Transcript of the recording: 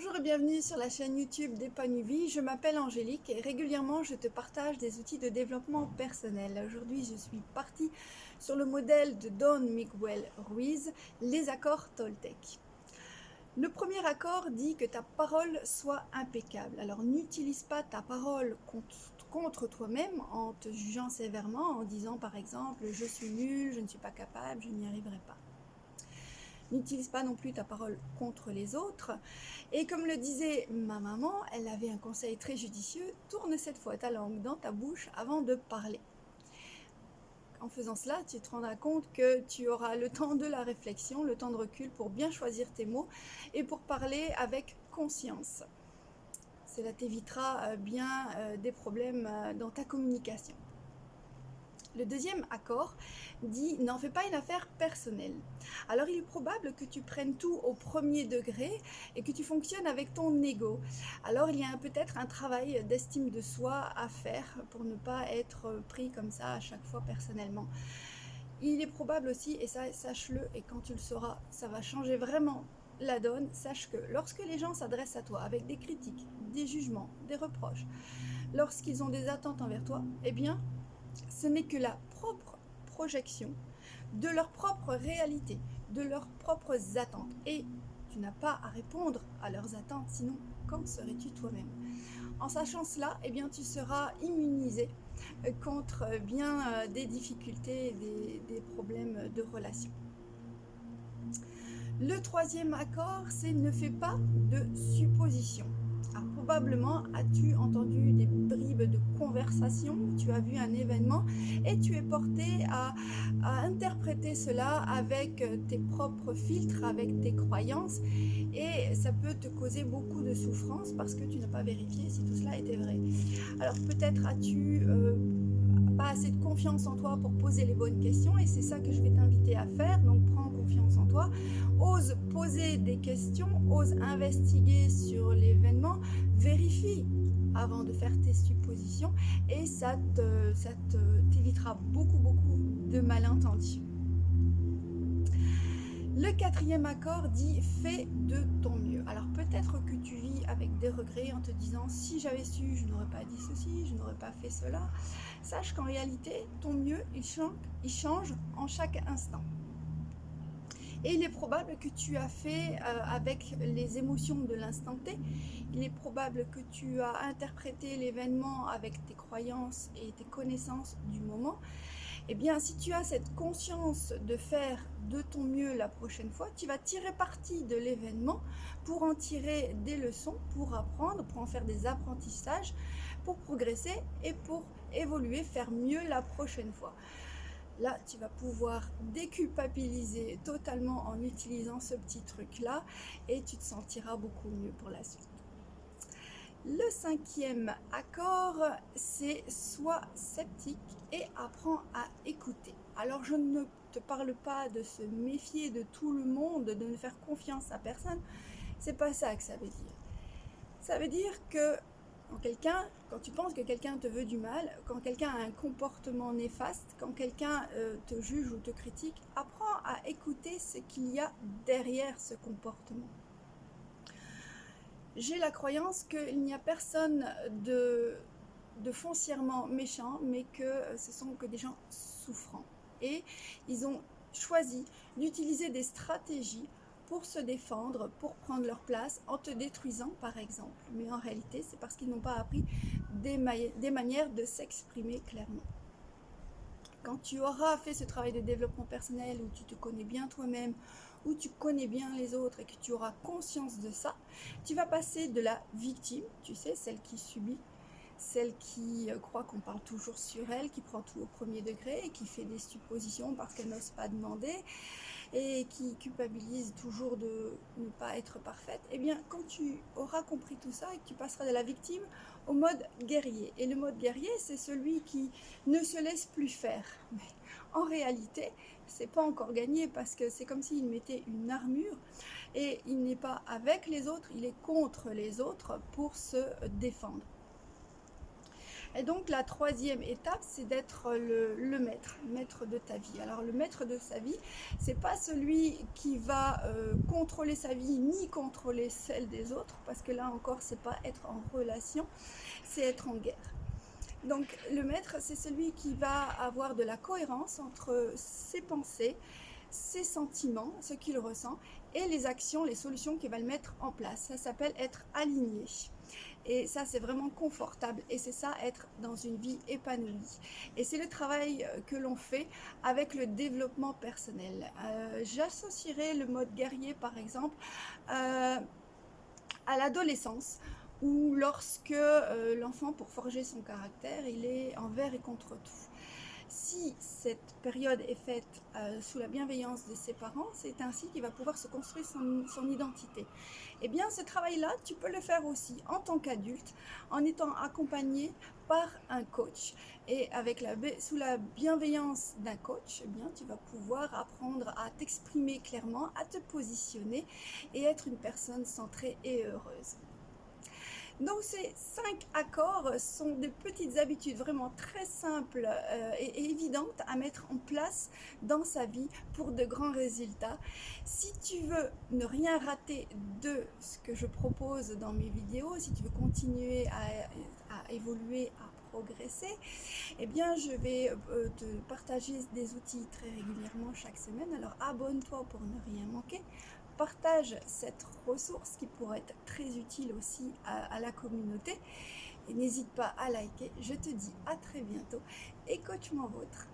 Bonjour et bienvenue sur la chaîne YouTube d'Épanouie Vie. Je m'appelle Angélique et régulièrement je te partage des outils de développement personnel. Aujourd'hui je suis partie sur le modèle de Don Miguel Ruiz, les accords Toltec. Le premier accord dit que ta parole soit impeccable. Alors n'utilise pas ta parole contre toi-même en te jugeant sévèrement, en disant par exemple « je suis nul, je ne suis pas capable, je n'y arriverai pas ». N'utilise pas non plus ta parole contre les autres. Et comme le disait ma maman, elle avait un conseil très judicieux, tourne cette fois ta langue dans ta bouche avant de parler. En faisant cela, tu te rendras compte que tu auras le temps de la réflexion, le temps de recul pour bien choisir tes mots et pour parler avec conscience. Cela t'évitera bien des problèmes dans ta communication. Le deuxième accord dit « n'en fais pas une affaire personnelle ». Alors il est probable que tu prennes tout au premier degré et que tu fonctionnes avec ton ego. Alors il y a peut-être un travail d'estime de soi à faire pour ne pas être pris comme ça à chaque fois personnellement. Il est probable aussi, et ça sache-le, et quand tu le sauras, ça va changer vraiment la donne, sache que lorsque les gens s'adressent à toi avec des critiques, des jugements, des reproches, lorsqu'ils ont des attentes envers toi, eh bien, ce n'est que la propre projection de leur propre réalité, de leurs propres attentes. Et tu n'as pas à répondre à leurs attentes, sinon qu'en serais-tu toi-même? En sachant cela, eh bien, tu seras immunisé contre bien des difficultés, des problèmes de relation. Le troisième accord, c'est ne fais pas de suppositions. Alors, probablement as-tu entendu des bribes de conversation, tu as vu un événement et tu es porté à interpréter cela avec tes propres filtres, avec tes croyances, et ça peut te causer beaucoup de souffrance parce que tu n'as pas vérifié si tout cela était vrai. Alors peut-être as-tu pas assez de confiance en toi pour poser les bonnes questions, et c'est ça que je vais t'inviter à faire. Donc prends confiance en toi, ose poser des questions, ose investiguer sur l'événement, vérifie avant de faire tes suppositions, et ça t'évitera beaucoup de malentendus. Le quatrième accord dit « fais de ton mieux ». Alors peut-être que tu vis avec des regrets en te disant « si j'avais su, je n'aurais pas dit ceci, je n'aurais pas fait cela ». Sache qu'en réalité, ton mieux, il change en chaque instant. Et il est probable que tu as fait avec les émotions de l'instant T. Il est probable que tu as interprété l'événement avec tes croyances et tes connaissances du moment. Eh bien, si tu as cette conscience de faire de ton mieux la prochaine fois, tu vas tirer parti de l'événement pour en tirer des leçons, pour apprendre, pour en faire des apprentissages, pour progresser et pour évoluer, faire mieux la prochaine fois. Là, tu vas pouvoir déculpabiliser totalement en utilisant ce petit truc-là et tu te sentiras beaucoup mieux pour la suite. Le cinquième accord, c'est sois sceptique et apprends à écouter. Alors, je ne te parle pas de se méfier de tout le monde, de ne faire confiance à personne. C'est pas ça que ça veut dire. Ça veut dire que quand tu penses que quelqu'un te veut du mal, quand quelqu'un a un comportement néfaste, quand quelqu'un te juge ou te critique, apprends à écouter ce qu'il y a derrière ce comportement. J'ai la croyance qu'il n'y a personne de foncièrement méchant, mais que ce sont que des gens souffrants. Et ils ont choisi d'utiliser des stratégies pour se défendre, pour prendre leur place en te détruisant par exemple. Mais en réalité, c'est parce qu'ils n'ont pas appris des manières de s'exprimer clairement. Quand tu auras fait ce travail de développement personnel, où tu te connais bien toi-même, où tu connais bien les autres et que tu auras conscience de ça, tu vas passer de la victime, tu sais, celle qui subit, celle qui croit qu'on parle toujours sur elle, qui prend tout au premier degré et qui fait des suppositions parce qu'elle n'ose pas demander et qui culpabilise toujours de ne pas être parfaite. Eh bien, quand tu auras compris tout ça et que tu passeras de la victime au mode guerrier. Et le mode guerrier, c'est celui qui ne se laisse plus faire. Mais en réalité, c'est pas encore gagné parce que c'est comme s'il mettait une armure et il n'est pas avec les autres, il est contre les autres pour se défendre. Et donc la troisième étape, c'est d'être le maître de ta vie. Alors le maître de sa vie, c'est pas celui qui va contrôler sa vie ni contrôler celle des autres, parce que là encore, c'est pas être en relation, c'est être en guerre. Donc le maître, c'est celui qui va avoir de la cohérence entre ses pensées, ses sentiments, ce qu'il ressent, et les actions, les solutions qu'il va le mettre en place. Ça s'appelle être aligné. Et ça, c'est vraiment confortable. Et c'est ça, être dans une vie épanouie. Et c'est le travail que l'on fait avec le développement personnel. J'associerai le mode guerrier, par exemple, à l'adolescence, ou lorsque l'enfant, pour forger son caractère, il est envers et contre tout. Si cette période est faite sous la bienveillance de ses parents, c'est ainsi qu'il va pouvoir se construire son identité. Et bien ce travail-là, tu peux le faire aussi en tant qu'adulte, en étant accompagné par un coach. Et sous la bienveillance d'un coach, eh bien, tu vas pouvoir apprendre à t'exprimer clairement, à te positionner et être une personne centrée et heureuse. Donc ces 5 accords sont des petites habitudes vraiment très simples et évidentes à mettre en place dans sa vie pour de grands résultats. Si tu veux ne rien rater de ce que je propose dans mes vidéos, si tu veux continuer à évoluer, à progresser, eh bien je vais te partager des outils très régulièrement chaque semaine. Alors abonne-toi pour ne rien manquer. Partage cette ressource qui pourrait être très utile aussi à la communauté. Et n'hésite pas à liker. Je te dis à très bientôt et coach mon vôtre.